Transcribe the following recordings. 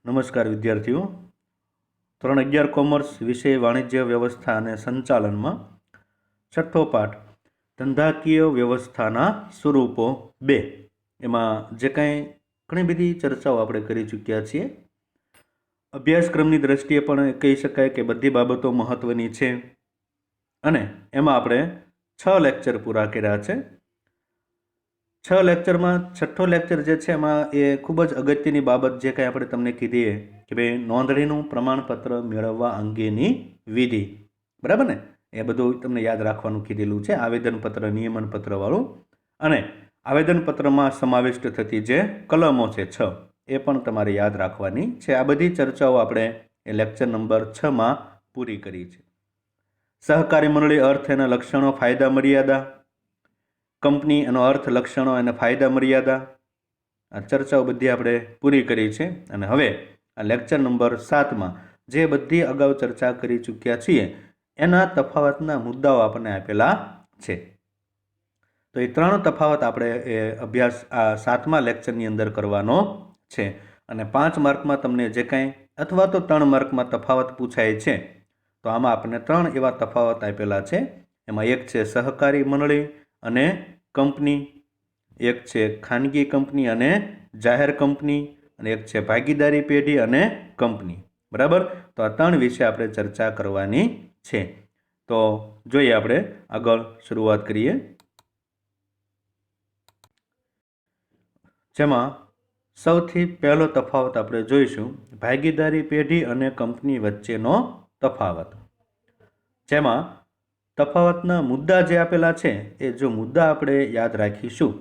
નમસ્કાર વિદ્યાર્થીઓ. ધોરણ 11 કોમર્સ વિષય વાણિજ્ય વ્યવસ્થા અને સંચાલનમાં છઠ્ઠો પાઠ ધંધાકીય વ્યવસ્થાના સ્વરૂપો 2 એમાં જે કાંઈ ઘણી બધી ચર્ચાઓ આપણે કરી ચૂક્યા છીએ. અભ્યાસક્રમની દ્રષ્ટિએ પણ કહી શકાય કે બધી બાબતો મહત્ત્વની છે અને એમાં આપણે 6 લેક્ચર પૂરા કર્યા છે. 6 લેક્ચરમાં છઠ્ઠો લેક્ચર જે છે એમાં એ ખૂબ જ અગત્યની બાબત જે કંઈ આપણે તમને કીધી કે ભાઈ નોંધણીનું પ્રમાણપત્ર મેળવવા અંગેની વિધિ, બરાબર ને? એ બધું તમને યાદ રાખવાનું કીધેલું છે, આવેદનપત્ર નિયમનપત્રવાળું. અને આવેદનપત્રમાં સમાવિષ્ટ થતી જે કલમો છે 6 એ પણ તમારે યાદ રાખવાની છે. આ બધી ચર્ચાઓ આપણે એ લેક્ચર નંબર 6માં પૂરી કરી છે. સહકારી મંડળી અર્થ, એના લક્ષણો, ફાયદા મર્યાદા, કંપની એનો અર્થ, લક્ષણો અને ફાયદા મર્યાદા, આ ચર્ચાઓ બધી આપણે પૂરી કરી છે. અને હવે આ લેક્ચર નંબર 7માં જે બધી અગાઉ ચર્ચા કરી ચૂક્યા છીએ એના તફાવતના મુદ્દાઓ આપણને આપેલા છે. તો એ 3 તફાવત આપણે એ અભ્યાસ આ 7મા લેક્ચરની અંદર કરવાનો છે. અને 5 માર્કમાં તમને જે કાંઈ અથવા તો 3 માર્કમાં તફાવત પૂછાય છે તો આમાં આપણને 3 એવા તફાવત આપેલા છે. એમાં એક છે સહકારી મંડળી અને કંપની, એક છે ખાનગી કંપની અને જાહેર કંપની, અને એક છે ભાગીદારી પેઢી અને કંપની, બરાબર? તો આ 3 વિશે આપણે ચર્ચા કરવાની છે. તો જોઈએ આપણે આગળ શરૂઆત કરીએ. જેમાં સૌથી પહેલો તફાવત આપણે જોઈશું ભાગીદારી પેઢી અને કંપની વચ્ચેનો તફાવત. જેમાં તફાવતના મુદ્દા જે આપેલા છે એ જો મુદ્દા આપણે યાદ રાખીશું,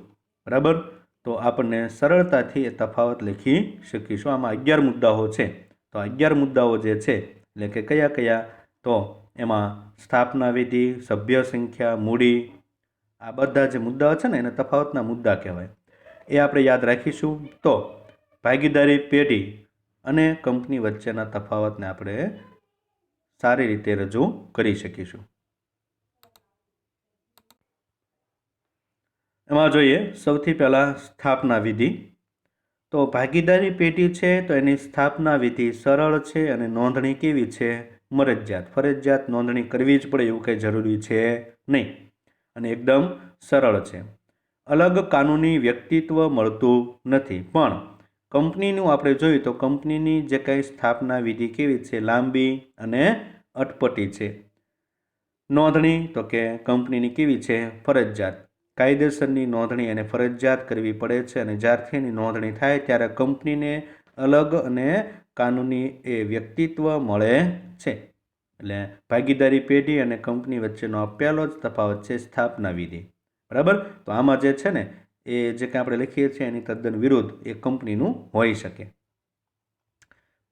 બરાબર, તો આપણને સરળતાથી એ તફાવત લખી શકીશું. આમાં 11 મુદ્દાઓ છે. તો 11 મુદ્દાઓ જે છે એટલે કે કયા કયા, તો એમાં સ્થાપના વિધિ, સભ્ય સંખ્યા, મૂડી, આ બધા જે મુદ્દાઓ છે ને એને તફાવતના મુદ્દા કહેવાય. એ આપણે યાદ રાખીશું તો ભાગીદારી પેઢી અને કંપની વચ્ચેના તફાવતને આપણે સારી રીતે રજૂ કરી શકીશું. એમાં જોઈએ સૌથી પહેલાં સ્થાપના વિધિ. તો ભાગીદારી પેઢી છે તો એની સ્થાપના વિધિ સરળ છે અને નોંધણી કેવી છે? મરજિયાત, ફરજિયાત નોંધણી કરવી જ પડે એવું કંઈ જરૂરી છે નહીં, અને એકદમ સરળ છે. અલગ કાનૂની વ્યક્તિત્વ મળતું નથી. પણ કંપનીનું આપણે જોઈએ તો કંપનીની જે કંઈ સ્થાપના વિધિ કેવી છે? લાંબી અને અટપટી છે. નોંધણી તો કે કંપનીની કેવી છે? ફરજિયાત. કાયદેસરની નોંધણી એને ફરજિયાત કરવી પડે છે, અને જ્યારથી એની નોંધણી થાય ત્યારે કંપનીને અલગ અને કાનૂની એ વ્યક્તિત્વ મળે છે. એટલે ભાગીદારી પેઢી અને કંપની વચ્ચેનો પહેલો જ તફાવત છે સ્થાપના વિધિ, બરાબર? તો આમાં જે છે ને એ જે કંઈ આપણે લખીએ છીએ એની તદ્દન વિરુદ્ધ એ કંપનીનું હોઈ શકે.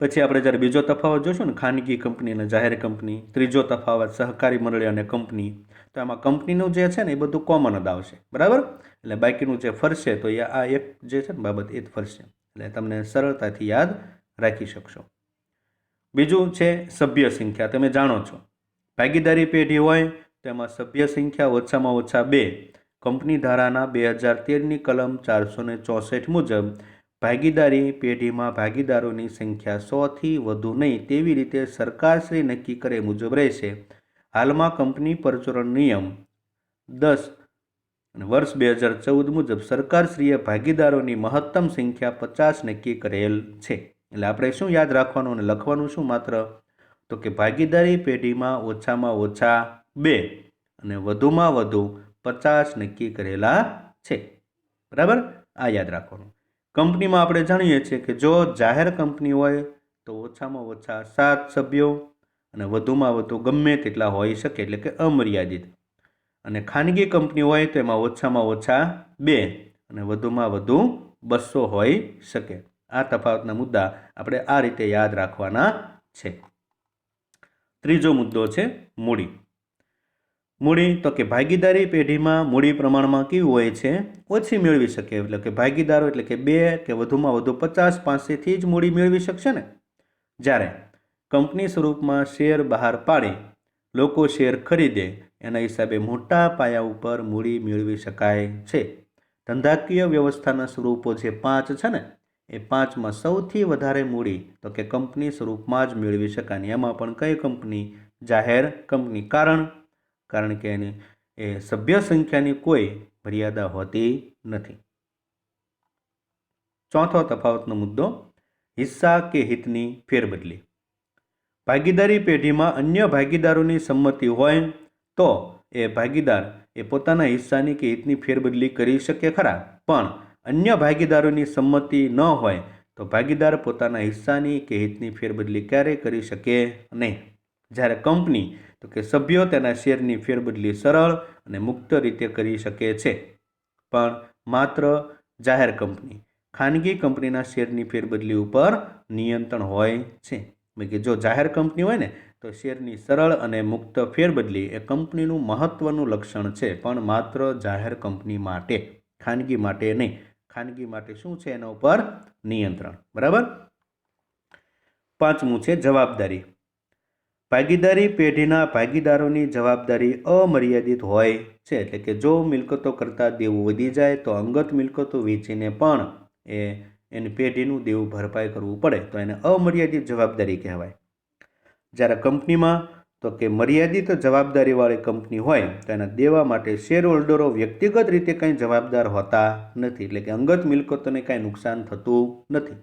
પછી આપણે જ્યારે બીજો તફાવત જોઈશું ને, ખાનગી કંપની અને જાહેર કંપની. ત્રીજો તફાવત સહકારી મંડળી અને કંપની. તો આમાં કંપનીનું જે છે ને એ બધું કોમન જ આવશે, બરાબર? એટલે બાકીનું જે ફરશે તો એ આ એક જે છે ને બાબત એ જ ફરશે, એટલે તમને સરળતાથી યાદ રાખી શકશો. બીજું છે સભ્ય સંખ્યા. તમે જાણો છો ભાગીદારી પેઢી હોય તો એમાં સભ્ય સંખ્યા ઓછામાં ઓછા 2. કંપની ધારાના 2013ની કલમ 464 મુજબ ભાગીદારી પેઢીમાં ભાગીદારોની સંખ્યા 100થી વધુ નહીં તેવી રીતે સરકારશ્રી નક્કી કરે મુજબ રહેશે. હાલમાં કંપની પરચુરણ નિયમ 10 અને વર્ષ 2014 મુજબ સરકારશ્રીએ ભાગીદારોની મહત્તમ સંખ્યા 50 નક્કી કરેલ છે. એટલે આપણે શું યાદ રાખવાનું અને લખવાનું શું માત્ર? તો કે ભાગીદારી પેઢીમાં ઓછામાં ઓછા 2 અને વધુમાં વધુ 50 નક્કી કરેલા છે, બરાબર? આ યાદ રાખવાનું. કંપનીમાં આપણે જાણીએ છીએ કે જો જાહેર કંપની હોય તો ઓછામાં ઓછા 7 સભ્યો અને વધુમાં વધુ ગમે તેટલા હોઈ શકે, એટલે કે અમર્યાદિત. અને ખાનગી કંપની હોય તો એમાં ઓછામાં ઓછા 2 અને વધુમાં વધુ 200 હોઈ શકે. આ તફાવતના મુદ્દા આપણે આ રીતે યાદ રાખવાના છે. ત્રીજો મુદ્દો છે મૂડી. મૂડી તો કે ભાગીદારી પેઢીમાં મૂડી પ્રમાણમાં કેવું હોય છે? ઓછી મેળવી શકે. એટલે કે ભાગીદારો એટલે કે 2 કે વધુમાં વધુ 50 પાસેથી જ મૂડી મેળવી શકશે ને. જ્યારે કંપની સ્વરૂપમાં શેર બહાર પાડી લોકો શેર ખરીદે એના હિસાબે મોટા પાયા ઉપર મૂડી મેળવી શકાય છે. ધંધાકીય વ્યવસ્થાના સ્વરૂપો જે 5 છે ને એ 5માં સૌથી વધારે મૂડી તો કે કંપની સ્વરૂપમાં જ મેળવી શકાય. એમાં પણ કઈ કંપની? જાહેર કંપની. કારણ કે એની એ સભ્ય સંખ્યાની કોઈ મર્યાદા હોતી નથી. ચોથો તફાવતનો મુદ્દો, હિસ્સા કે હિતની ફેરબદલી. ભાગીદારી પેઢીમાં અન્ય ભાગીદારોની સંમતિ હોય તો એ ભાગીદાર એ પોતાના હિસ્સાની કે હિતની ફેરબદલી કરી શકે ખરા, પણ અન્ય ભાગીદારોની સંમતિ ન હોય તો ભાગીદાર પોતાના હિસ્સાની કે હિતની ફેરબદલી ક્યારેય કરી શકે નહીં. જ્યારે કંપની તો કે સભ્યો તેના શેરની ફેરબદલી સરળ અને મુક્ત રીતે કરી શકે છે, પણ માત્ર જાહેર કંપની. ખાનગી કંપનીના શેરની ફેરબદલી ઉપર નિયંત્રણ હોય છે. કે જો જાહેર કંપની હોય ને તો શેરની સરળ અને મુક્ત ફેરબદલી એ કંપનીનું મહત્વનું લક્ષણ છે, પણ માત્ર જાહેર કંપની માટે, ખાનગી માટે નહીં. ખાનગી માટે શું છે? એના ઉપર નિયંત્રણ. બરાબર. પાંચમું છે જવાબદારી. ભાગીદારી પેઢીના ભાગીદારોની જવાબદારી અમર્યાદિત હોય છે. એટલે કે જો મિલકતો કરતાં દેવું વધી જાય તો અંગત મિલકતો વેચીને પણ એની પેઢીનું દેવું ભરપાઈ કરવું પડે તો એને અમર્યાદિત જવાબદારી કહેવાય. જ્યારે કંપનીમાં તો કે મર્યાદિત જવાબદારીવાળી કંપની હોય તો એના દેવા માટે શેર હોલ્ડરો વ્યક્તિગત રીતે કંઈ જવાબદાર હોતા નથી. એટલે કે અંગત મિલકતોને કાંઈ નુકસાન થતું નથી,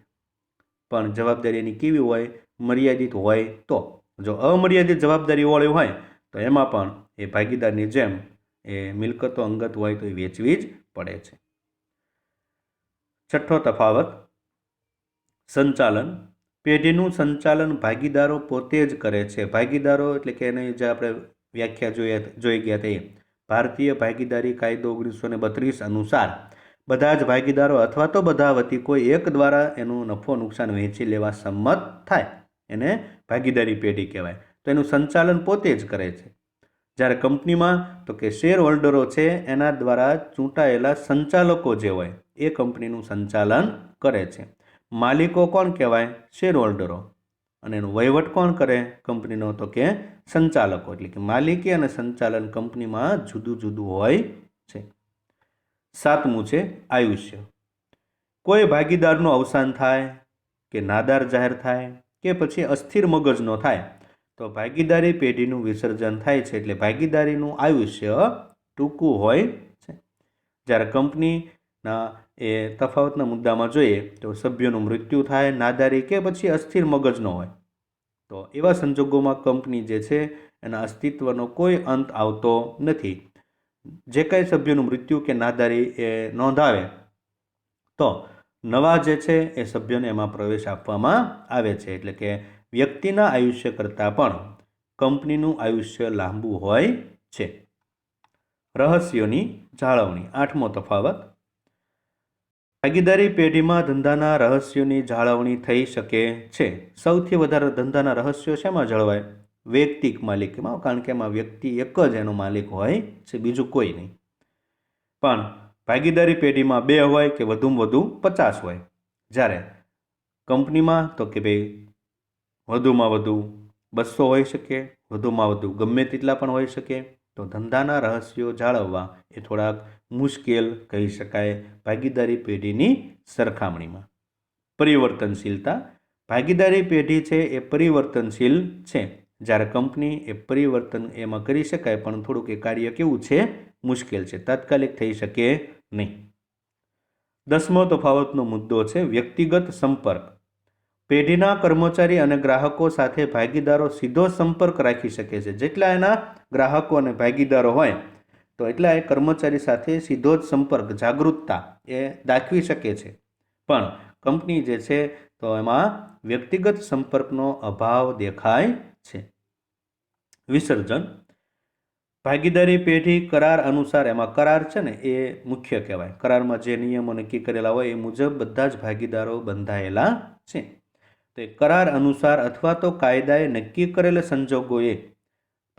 પણ જવાબદારી એની કેવી હોય? મર્યાદિત હોય. તો જો અમર્યાદિત જવાબદારીવાળી હોય તો એમાં પણ એ ભાગીદારની જેમ એ મિલકતો અંગત હોય તો એ વેચવી જ પડે છે. છઠ્ઠો તફાવત, સંચાલન. પેઢીનું સંચાલન ભાગીદારો પોતે જ કરે છે. ભાગીદારો એટલે કે એની જે આપણે વ્યાખ્યા જોઈ ગયા તે ભારતીય ભાગીદારી કાયદો 1932 અનુસાર બધા જ ભાગીદારો અથવા તો બધા વતી કોઈ એક દ્વારા એનું નફો નુકસાન વહેંચી લેવા સંમત થાય એને ભાગીદારી પેઢી કહેવાય. તો એનું સંચાલન પોતે જ કરે છે. જ્યારે કંપનીમાં તો કે શેર હોલ્ડરો છે એના દ્વારા ચૂંટાયેલા સંચાલકો જે હોય એ કંપનીનું સંચાલન કરે છે. માલિકો કોણ કહેવાય? શેર હોલ્ડરો. અને એનું વહીવટ કોણ કરે કંપનીનો? તો કે સંચાલકો. એટલે કે માલિકી અને સંચાલન કંપનીમાં જુદું જુદું હોય છે. સાતમું છે આયુષ્ય. કોઈ ભાગીદારનું અવસાન થાય કે નાદાર જાહેર થાય કે પછી અસ્થિર મગજનો થાય તો ભાગીદારી પેઢીનું વિસર્જન થાય છે. એટલે ભાગીદારીનું આયુષ્ય ટૂંકું હોય છે. જ્યારે કંપનીના એ તફાવતના મુદ્દામાં જોઈએ તો સભ્યોનું મૃત્યુ થાય, નાદારી કે પછી અસ્થિર મગજનો હોય તો એવા સંજોગોમાં કંપની જે છે એના અસ્તિત્વનો કોઈ અંત આવતો નથી. જે કાંઈ સભ્યોનું મૃત્યુ કે નાદારી એ નોંધાવે તો નવા જે છે એ સભ્યોને એમાં પ્રવેશ આપવામાં આવે છે. એટલે કે વ્યક્તિના આયુષ્ય કરતાં પણ કંપનીનું આયુષ્ય લાંબુ હોય છે. રહસ્યોની જાળવણી. આઠમો તફાવત, ભાગીદારી પેઢીમાં ધંધાના રહસ્યોની જાળવણી થઈ શકે છે. સૌથી વધારે ધંધાના રહસ્યો શેમાં જળવાય? વૈયક્તિક માલિકીમાં, કારણ કે એમાં વ્યક્તિ એક જ એનો માલિક હોય છે, બીજું કોઈ નહીં. પણ ભાગીદારી પેઢીમાં 2 હોય કે વધુમાં વધુ 50 હોય. જ્યારે કંપનીમાં તો કે ભાઈ વધુમાં વધુ 200 હોઈ શકે, વધુમાં વધુ ગમે તેટલા પણ હોઈ શકે. તો ધંધાના રહસ્યો જાળવવા એ થોડાક મુશ્કેલ કહી શકાય ભાગીદારી પેઢીની સરખામણીમાં. પરિવર્તનશીલતા. ભાગીદારી પેઢી છે એ પરિવર્તનશીલ છે, જ્યારે કંપની એ પરિવર્તન એમાં કરી શકાય પણ થોડુંક એ કાર્ય કેવું છે? મુશ્કેલ છે, તાત્કાલિક થઈ શકે નહીં. 10મો તફાવતનો મુદ્દો છે વ્યક્તિગત સંપર્ક. પેઢીના કર્મચારી અને ગ્રાહકો સાથે ભાગીદારો સીધો સંપર્ક રાખી શકે છે. જેટલા એના ગ્રાહકો અને ભાગીદારો હોય તો એટલા એ કર્મચારી સાથે સીધો જ સંપર્ક, જાગૃતતા એ દાખવી શકે છે. પણ કંપની જે છે તો એમાં વ્યક્તિગત સંપર્કનો અભાવ દેખાય છે. વિસર્જન. ભાગીદારી પેઢી કરાર અનુસાર, એમાં કરાર છે ને એ મુખ્ય કહેવાય. કરારમાં જે નિયમો નક્કી કરેલા હોય એ મુજબ બધા જ ભાગીદારો બંધાયેલા છે. તો એ કરાર અનુસાર અથવા તો કાયદાએ નક્કી કરેલા સંજોગોએ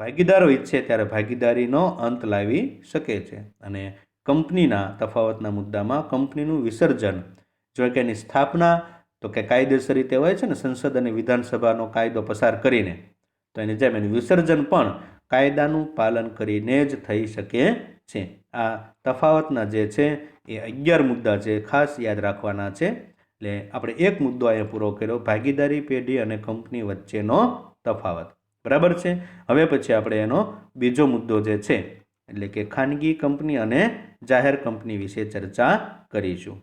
ભાગીદારો ઈચ્છે ત્યારે ભાગીદારીનો અંત લાવી શકે છે. અને કંપનીના તફાવતના મુદ્દામાં કંપનીનું વિસર્જન, જો કે એની સ્થાપના તો કે કાયદેસર રીતે હોય છે ને, સંસદ અને વિધાનસભાનો કાયદો પસાર કરીને, તો એની જેમ એનું વિસર્જન પણ કાયદાનું પાલન કરીને જ થઈ શકે છે. આ તફાવતના જે છે એ 11 મુદ્દા છે, ખાસ યાદ રાખવાના છે. એટલે આપણે એક મુદ્દો અહીંયા પૂરો કર્યો, ભાગીદારી પેઢી અને કંપની વચ્ચેનો તફાવત. બરાબર છે. હવે પછી આપણે એનો બીજો મુદ્દો જે છે એટલે કે ખાનગી કંપની અને જાહેર કંપની વિશે ચર્ચા કરીશું.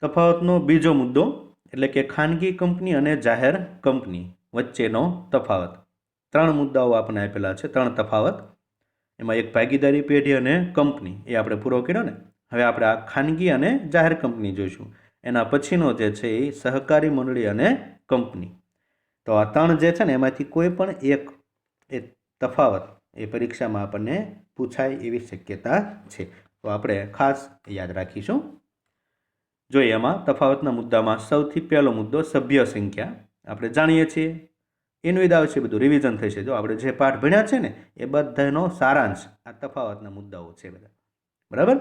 તફાવતનો બીજો મુદ્દો એટલે કે ખાનગી કંપની અને જાહેર કંપની વચ્ચેનો તફાવત. 3 મુદ્દાઓ આપણને આપેલા છે, 3 તફાવત. એમાં એક ભાગીદારી પેઢી અને કંપની એ આપણે પૂરો કર્યો ને. હવે આપણે આ ખાનગી અને જાહેર કંપની જોઈશું. એના પછીનો જે છે એ સહકારી મંડળી અને કંપની. તો આ 3 જે છે ને એમાંથી કોઈ પણ એક એ તફાવત એ પરીક્ષામાં આપણને પૂછાય એવી શક્યતા છે. તો આપણે ખાસ યાદ રાખીશું. જોઈએ એમાં તફાવતના મુદ્દામાં સૌથી પહેલો મુદ્દો સભ્ય સંખ્યા. આપણે જાણીએ છીએ એનું યાદ આવશે, બધું રિવિઝન થશે. જો આપણે જે પાઠ ભણ્યા છે ને એ બધાનો સારાંશ આ તફાવતના મુદ્દાઓ છે બધા. બરાબર,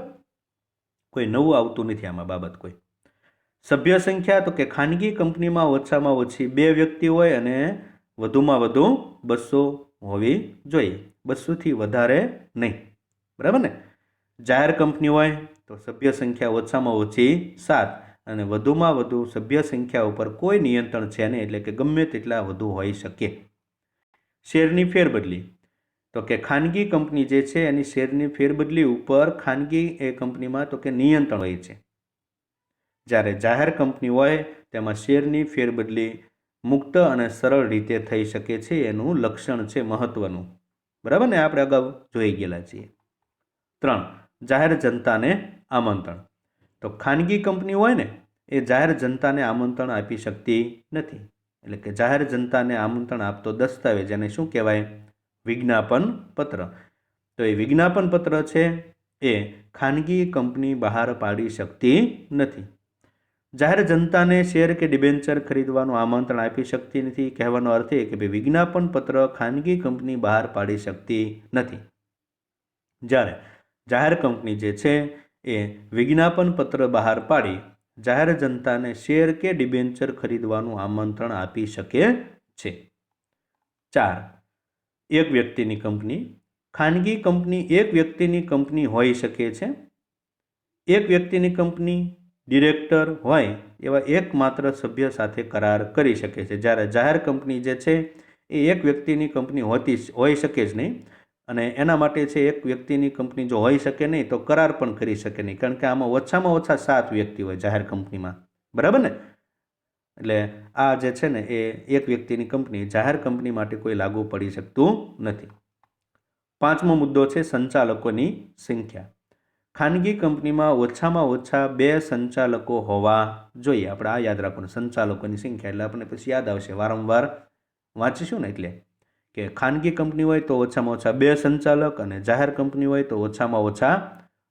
કોઈ નવું આવતું નથી આમાં બાબત કોઈ. સભ્ય સંખ્યા તો કે ખાનગી કંપનીમાં ઓછામાં ઓછી 2 વ્યક્તિ હોય અને વધુમાં વધુ 200 હોવી જોઈએ, 200થી વધારે નહીં. બરાબર ને. જાહેર કંપની હોય તો સભ્ય સંખ્યા ઓછામાં ઓછી 7 અને વધુમાં વધુ સભ્ય સંખ્યા ઉપર કોઈ નિયંત્રણ છે નહીં, એટલે કે ગમે તેટલા વધુ હોઈ શકે. શેરની ફેરબદલી તો કે ખાનગી કંપની જે છે એની શેરની ફેરબદલી ઉપર ખાનગી એ કંપનીમાં તો કે નિયંત્રણ હોય છે. જ્યારે જાહેર કંપની હોય તેમાં શેરની ફેરબદલી મુક્ત અને સરળ રીતે થઈ શકે છે, એનું લક્ષણ છે મહત્વનું. બરાબર ને, આપણે અગાઉ જોઈ ગયેલા છીએ. 3 જાહેર જનતાને આમંત્રણ. તો ખાનગી કંપની હોય ને એ જાહેર જનતાને આમંત્રણ આપી શકતી નથી. એટલે કે જાહેર જનતાને આમંત્રણ આપતો દસ્તાવેજ એને શું કહેવાય? વિજ્ઞાપન પત્ર. તો એ વિજ્ઞાપન પત્ર છે એ ખાનગી કંપની બહાર પાડી શકતી નથી. જાહેર જનતાને શેર કે ડિબેન્ચર ખરીદવાનું આમંત્રણ આપી શકતી નથી. કહેવાનો અર્થ એ કે ભાઈ વિજ્ઞાપન પત્ર ખાનગી કંપની બહાર પાડી શકતી નથી. જ્યારે જાહેર કંપની જે છે એ વિજ્ઞાપન પત્ર બહાર પાડી જાહેર જનતાને શેર કે ડિબેન્ચર ખરીદવાનું આમંત્રણ આપી શકે છે. 4 એક વ્યક્તિની કંપની. ખાનગી કંપની એક વ્યક્તિની કંપની હોઈ શકે છે. એક વ્યક્તિની કંપની ડિરેક્ટર હોય એવા એકમાત્ર સભ્ય સાથે કરાર કરી શકે છે. જ્યારે જાહેર કંપની જે છે એ એક વ્યક્તિની કંપની હોઈ શકે જ નહીં, અને એના માટે છે એક વ્યક્તિની કંપની જો હોઈ શકે નહીં તો કરાર પણ કરી શકે નહીં, કારણ કે આમાં ઓછામાં ઓછા 7 વ્યક્તિ હોય જાહેર કંપનીમાં. બરાબર ને. એટલે આ જે છે ને એ એક વ્યક્તિની કંપની જાહેર કંપની માટે કોઈ લાગુ પડી શકતું નથી. 5મો મુદ્દો છે સંચાલકોની સંખ્યા. ખાનગી કંપનીમાં ઓછામાં ઓછા 2 સંચાલકો હોવા જોઈએ. આપણે આ યાદ રાખવાનું, સંચાલકોની સંખ્યા. એટલે આપણને પછી યાદ આવશે, વારંવાર વાંચીશું ને. એટલે કે ખાનગી કંપની હોય તો ઓછામાં ઓછા 2 સંચાલક અને જાહેર કંપની હોય તો ઓછામાં ઓછા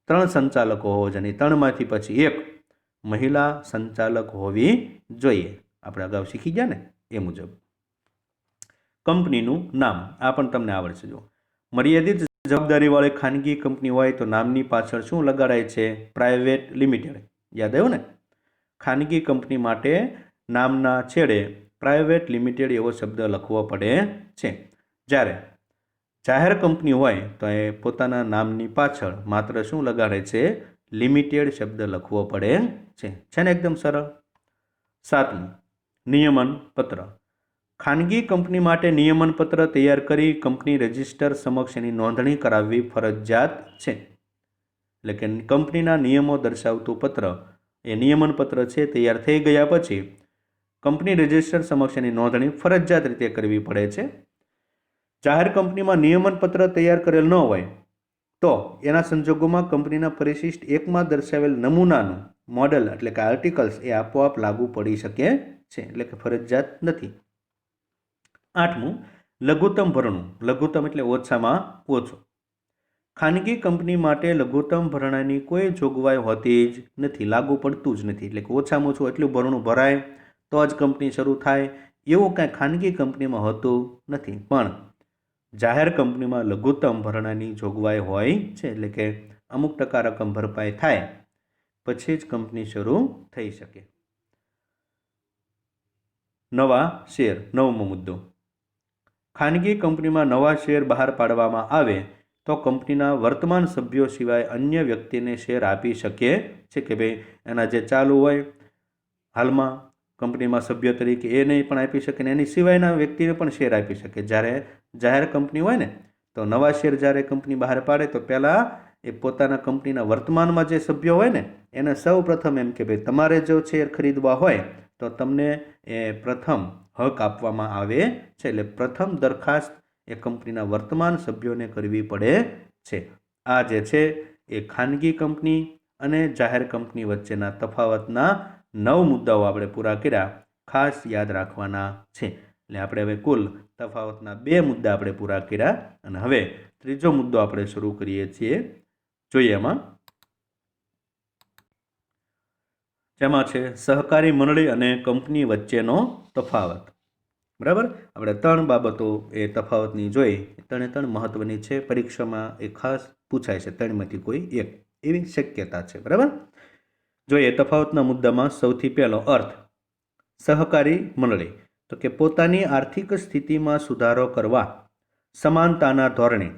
3 સંચાલકો હોવા જોઈએ. 3માંથી પછી 1 મહિલા સંચાલક હોવી જોઈએ. આપણે અગાઉ શીખી ગયા ને એ મુજબ. કંપનીનું નામ આ પણ તમને આવડશે. જો મર્યાદિત જવાબદારીવાળી ખાનગી કંપની હોય તો નામની પાછળ શું લગાડાય છે? Private limited. યાદ આવ્યું ને. ખાનગી કંપની માટે નામના છેડે પ્રાઇવેટ લિમિટેડ એવો શબ્દ લખવો પડે છે. જ્યારે જાહેર કંપની હોય તો એ પોતાના નામની પાછળ માત્ર શું લગાડે છે? લિમિટેડ શબ્દ લખવો પડે છે. છે ને એકદમ સરળ. 7મું નિયમન પત્ર. ખાનગી કંપની માટે નિયમન પત્ર તૈયાર કરી કંપની રજિસ્ટર સમક્ષ એની નોંધણી કરાવવી ફરજિયાત છે. એટલે કે કંપનીના નિયમો દર્શાવતું પત્ર એ નિયમન પત્ર છે તૈયાર થઈ ગયા પછી કંપની રજિસ્ટર સમક્ષ એની નોંધણી ફરજિયાત રીતે કરવી પડે છે. જાહેર કંપનીમાં નિયમન પત્ર તૈયાર કરેલ ન હોય તો એના સંજોગોમાં કંપનીના પરિશિષ્ટ 1માં દર્શાવેલ નમૂનાનું મોડેલ એટલે કે આર્ટિકલ્સ એ આપોઆપ લાગુ પડી શકે છે. એટલે કે ફરજિયાત નથી. 8મું લઘુત્તમ ભરણું. લઘુત્તમ એટલે ઓછામાં ઓછું. ખાનગી કંપની માટે લઘુત્તમ ભરણાની કોઈ જોગવાઈ હોતી જ નથી, લાગુ પડતું જ નથી. એટલે કે ઓછામાં ઓછું એટલું ભરણું ભરાય તો જ કંપની શરૂ થાય એવું કાંઈ ખાનગી કંપનીમાં હોતું નથી. પણ જાહેર કંપનીમાં લઘુત્તમ ભરણાની જોગવાઈ હોય છે. એટલે કે અમુક ટકા રકમ ભરપાઈ થાય પછી જ કંપની શરૂ થઈ શકે. નવા શેર. 9મો મુદ્દો. ખાનગી કંપનીમાં નવા શેર બહાર પાડવામાં આવે તો કંપનીના વર્તમાન સભ્યો સિવાય અન્ય વ્યક્તિને શેર આપી શકે છે કે ભાઈ એના જે ચાલુ હોય હાલમાં કંપનીમાં સભ્ય તરીકે એ નહીં પણ આપી શકે ને એની સિવાયના વ્યક્તિને પણ શેર આપી શકે. જ્યારે જાહેર કંપની હોય ને તો નવા શેર જ્યારે કંપની બહાર પાડે તો પહેલાં એ પોતાના કંપનીના વર્તમાનમાં જે સભ્યો હોય ને એને સૌ પ્રથમ એમ કે ભાઈ તમારે જો શેર ખરીદવા હોય તો તમને એ પ્રથમ હક આપવામાં આવે છે. એટલે પ્રથમ દરખાસ્ત એ કંપનીના વર્તમાન સભ્યોને કરવી પડે છે. આ જે છે એ ખાનગી કંપની અને જાહેર કંપની વચ્ચેના તફાવતના 9 મુદ્દાઓ આપણે પૂરા કર્યા, ખાસ યાદ રાખવાના છે. એટલે આપણે હવે કુલ તફાવતના 2 મુદ્દા આપણે પૂરા કર્યા અને હવે ત્રીજો મુદ્દો આપણે શરૂ કરીએ છીએ. જોઈએ એમાં, જેમાં છે સહકારી મંડળી અને કંપની વચ્ચેનો તફાવત. બરાબર, આપણે 3 બાબતો એ તફાવતની જોઈ. 3 મહત્વની છે, પરીક્ષામાં એ ખાસ પૂછાય છે, 3માંથી કોઈ એક એવી શક્યતા છે. બરાબર, જોઈએ તફાવતના મુદ્દામાં સૌથી પહેલો અર્થ. સહકારી મંડળી તો કે પોતાની આર્થિક સ્થિતિમાં સુધારો કરવા સમાનતાના ધોરણે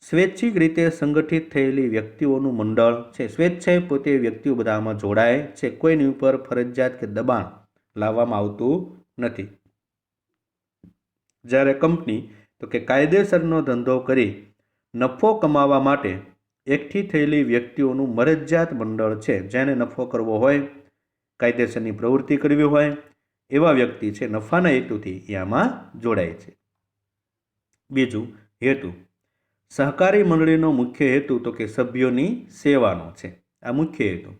સ્વૈચ્છિક રીતે સંગઠિત થયેલી વ્યક્તિઓનું મંડળ છે. સ્વેચ્છાએ પોતે વ્યક્તિઓ બધામાં જોડાય છે, કોઈની ઉપર ફરજિયાત કે દબાણ લાવવામાં આવતું નથી. જ્યારે કંપની તો કે કાયદેસરનો ધંધો કરી નફો કમાવા માટે એકઠી થયેલી વ્યક્તિઓનું મરજિયાત મંડળ છે. જેને નફો કરવો હોય, કાયદેસરની પ્રવૃત્તિ કરવી હોય એવા વ્યક્તિ છે નફાના હેતુથી આમાં જોડાય છે. બીજું, હેતુ. સહકારી મંડળીનો મુખ્ય હેતુ તો કે સભ્યોની સેવાનો છે. આ મુખ્ય હેતુ.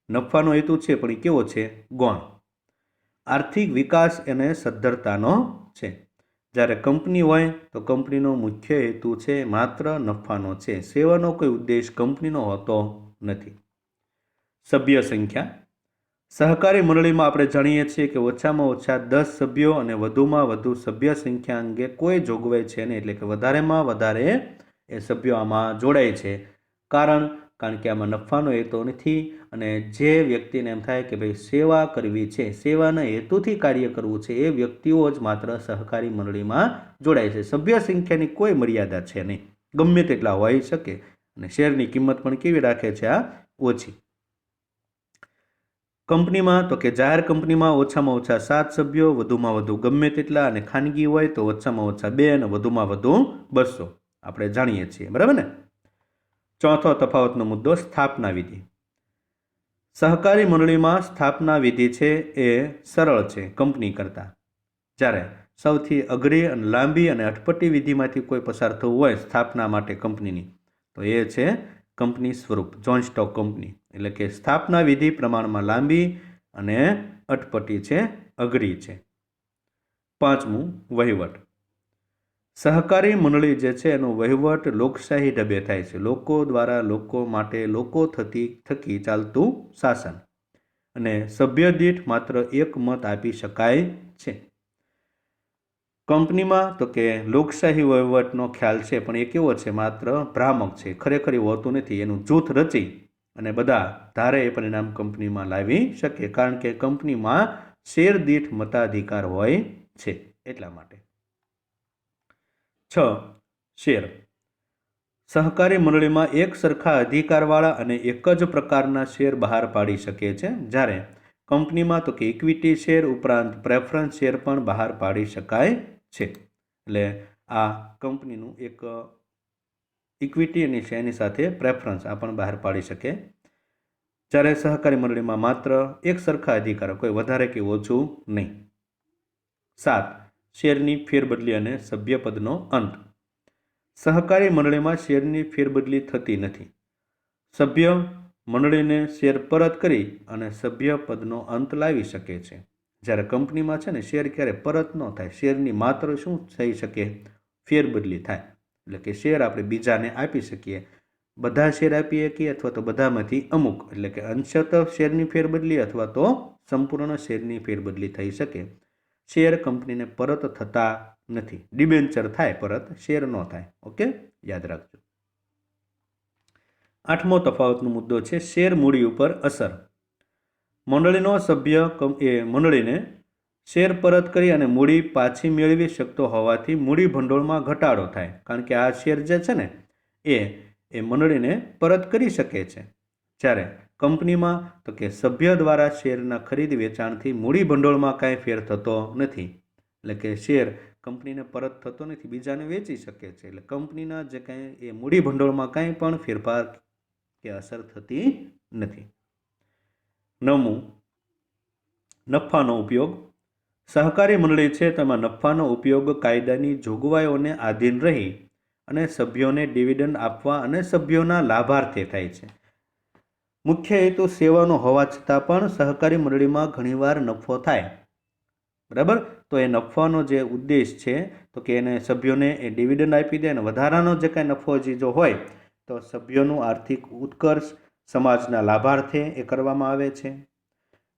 નફાનો હેતુ છે પણ એ કેવો છે? ગૌણ. આર્થિક વિકાસ અને સદ્ધરતાનો છે. જ્યારે કંપની હોય તો કંપનીનો મુખ્ય હેતુ છે માત્ર નફાનો છે, સેવાનો કોઈ ઉદ્દેશ કંપનીનો હોતો નથી. સભ્ય સંખ્યા. સહકારી મંડળીમાં આપણે જાણીએ છીએ કે ઓછામાં ઓછા 10 સભ્યો અને વધુમાં વધુ સભ્ય સંખ્યા અંગે કોઈ જોગવાઈ છે નહીં. એટલે કે વધારેમાં વધારે એ સભ્યો આમાં જોડાય છે. કારણ કે આમાં નફાનો હેતુ નથી અને જે વ્યક્તિને એમ થાય કે ભાઈ સેવા કરવી છે, સેવાના હેતુથી કાર્ય કરવું છે, એ વ્યક્તિઓ જ માત્ર સહકારી મંડળીમાં જોડાય છે. સભ્ય સંખ્યાની કોઈ મર્યાદા છે નહીં, ગમે તેટલા હોઈ શકે અને શેરની કિંમત પણ કેવી રાખે છે? આ ઓછી. કંપનીમાં તો કે જાહેર કંપનીમાં ઓછામાં ઓછા 7 સભ્યો, વધુમાં વધુ ગમે તેટલા, અને ખાનગી હોય તો ઓછામાં ઓછા 2 અને વધુમાં વધુ 200 આપણે જાણીએ છીએ. બરાબર ને? ચોથો તફાવતનો મુદ્દો સ્થાપના વિધિ. સહકારી મંડળીમાં સ્થાપના વિધિ છે એ સરળ છે કંપની કરતાં. જ્યારે સૌથી અઘરી અને લાંબી અને અટપટી વિધિમાંથી કોઈ પસાર થવું હોય સ્થાપના માટે કંપનીની તો એ છે કંપની સ્વરૂપ, જોઈન્ટ સ્ટોક કંપની. એટલે કે સ્થાપના વિધિ પ્રમાણમાં લાંબી અને અટપટી છે, અઘરી છે. પાંચમું, વહીવટ. સહકારી મંડળી જે છે એનો વહીવટ લોકશાહી ઢબે થાય છે. લોકો દ્વારા લોકો માટે લોકો થકી ચાલતું શાસન અને સભ્ય દીઠ માત્ર એક મત આપી શકાય છે. કંપનીમાં તો કે લોકશાહી વહીવટનો ખ્યાલ છે પણ એ કેવો છે? માત્ર ભ્રામક છે, ખરેખર એવું હોતું નથી. એનું જૂથ રચી અને બધા ધારે એ પરિણામ કંપનીમાં લાવી શકે, કારણ કે કંપનીમાં શેર દીઠ મતાધિકાર હોય છે એટલા માટે. 6. શેર. સહકારી મંડળીમાં એક સરખા અધિકારવાળા અને એક જ પ્રકારના શેર બહાર પાડી શકે છે. જ્યારે કંપનીમાં તો કે ઇક્વિટી શેર ઉપરાંત પ્રેફરન્સ શેર પણ બહાર પાડી શકાય છે. એટલે આ કંપનીનું એક ઇક્વિટી અને શેરની સાથે પ્રેફરન્સ આ પણ બહાર પાડી શકે. જ્યારે સહકારી મંડળીમાં માત્ર એક સરખા અધિકારો, કોઈ વધારે કે ઓછું નહીં. 7. શેરની ફેરબદલી અને સભ્યપદનો અંત. સહકારી મંડળીમાં શેરની ફેરબદલી થતી નથી. સભ્ય મંડળીને શેર પરત કરી અને સભ્યપદનો અંત લાવી શકે છે. જ્યારે કંપનીમાં છે ને શેર ક્યારે પરત ન થાય, શેરની માત્ર શું થઈ શકે? ફેરબદલી થાય. એટલે કે શેર આપણે બીજાને આપી શકીએ, બધા શેર આપી શકીએ અથવા તો બધામાંથી અમુક, એટલે કે અંશતઃ શેરની ફેરબદલી અથવા તો સંપૂર્ણ શેરની ફેરબદલી થઈ શકે. શેર કંપનીને પરત થતા નથી. ડિબેન્ચર થાય પરત, શેર ન થાય. ઓકે, યાદ રાખજો. 8મો તફાવતનો મુદ્દો છે શેર મૂડી ઉપર અસર. મંડળીનો સભ્ય એ મંડળીને શેર પરત કરી અને મૂડી પાછી મેળવી શકતો હોવાથી મૂડી ભંડોળમાં ઘટાડો થાય. કારણ કે આ શેર જે છે ને એ મંડળીને પરત કરી શકે છે। જ્યારે કંપનીમાં તો કે સભ્ય દ્વારા શેરના ખરીદ વેચાણથી મૂડી ભંડોળમાં કાંઈ ફેર થતો નથી, એટલે કે શેર કંપનીને પરત થતો નથી, બીજાને વેચી શકે છે, એટલે કંપનીના જે કાંઈ એ મૂડી ભંડોળમાં કાંઈ પણ ફેરફાર કે અસર થતી નથી। 9મું, નફાનો ઉપયોગ। સહકારી મંડળી છે તેમાં નફાનો ઉપયોગ કાયદાની જોગવાઈઓને આધીન રહી અને સભ્યોને ડિવિડન્ડ આપવા અને સભ્યોના લાભાર્થે થાય છે। મુખ્ય હેતુ સેવાનો હોવા છતાં પણ સહકારી મંડળીમાં ઘણીવાર નફો થાય, બરાબર। તો એ નફાનો જે ઉદ્દેશ છે તો કે એને સભ્યોને એ ડિવિડન્ડ આપી દે અને વધારાનો જે કાંઈ નફો જો હોય તો સભ્યોનું આર્થિક ઉત્કર્ષ સમાજના લાભાર્થે એ કરવામાં આવે છે।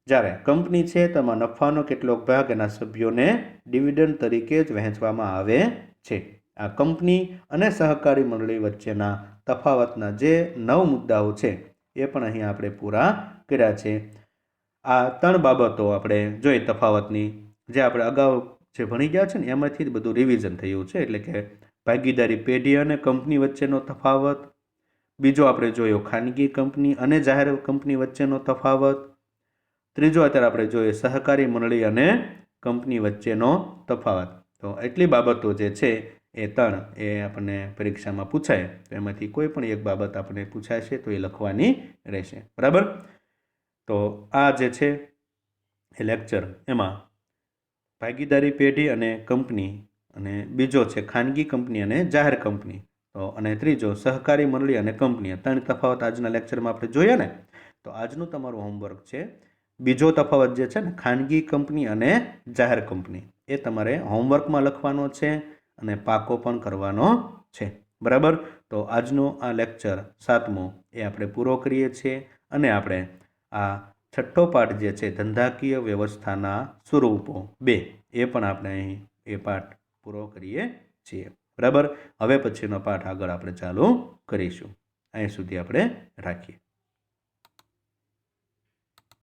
જ્યારે કંપની છે તેમાં નફાનો કેટલોક ભાગ એના સભ્યોને ડિવિડન્ડ તરીકે જ વહેંચવામાં આવે છે। આ કંપની અને સહકારી મંડળી વચ્ચેના તફાવતના જે 9 મુદ્દાઓ છે એ પણ અહીં આપણે પૂરા કર્યા છે। આ 3 બાબતો આપણે જોઈ તફાવતની, જે આપણે અગાઉ જે ભણી ગયા છે ને એમાંથી જ બધું રિવિઝન થયું છે, એટલે કે ભાગીદારી પેઢી અને કંપની વચ્ચેનો તફાવત, બીજો આપણે જોયો ખાનગી કંપની અને જાહેર કંપની વચ્ચેનો તફાવત, ત્રીજો અત્યારે આપણે જોઈએ સહકારી મંડળી અને કંપની વચ્ચેનો તફાવત। તો એટલી બાબતો જે છે એ 3 એ આપણને પરીક્ષામાં પૂછાય, તો એમાંથી કોઈ પણ એક બાબત આપણને પૂછાશે તો એ લખવાની રહેશે, બરાબર। તો આ જે છે એ લેક્ચર એમાં ભાગીદારી પેઢી અને કંપની, અને બીજો છે ખાનગી કંપની અને જાહેર કંપની, તો અને ત્રીજો સહકારી મંડળી અને કંપની, 3 તફાવત આજના લેક્ચરમાં આપણે જોયા ને। તો આજનું તમારું હોમવર્ક છે બીજો તફાવત જે છે ને ખાનગી કંપની અને જાહેર કંપની, એ તમારે હોમવર્કમાં લખવાનો છે અને પાકો પણ કરવાનો છે, બરાબર। તો આજનો આ લેક્ચર 7મો એ આપણે પૂરો કરીએ છીએ અને આપણે આ 6ઠ્ઠો પાઠ જે છે ધંધાકીય વ્યવસ્થાના સ્વરૂપો 2 એ પણ આપણે અહીં એ પાઠ પૂરો કરીએ છીએ, બરાબર। હવે પછીનો પાઠ આગળ આપણે ચાલુ કરીશું, અહીં સુધી આપણે રાખીએ।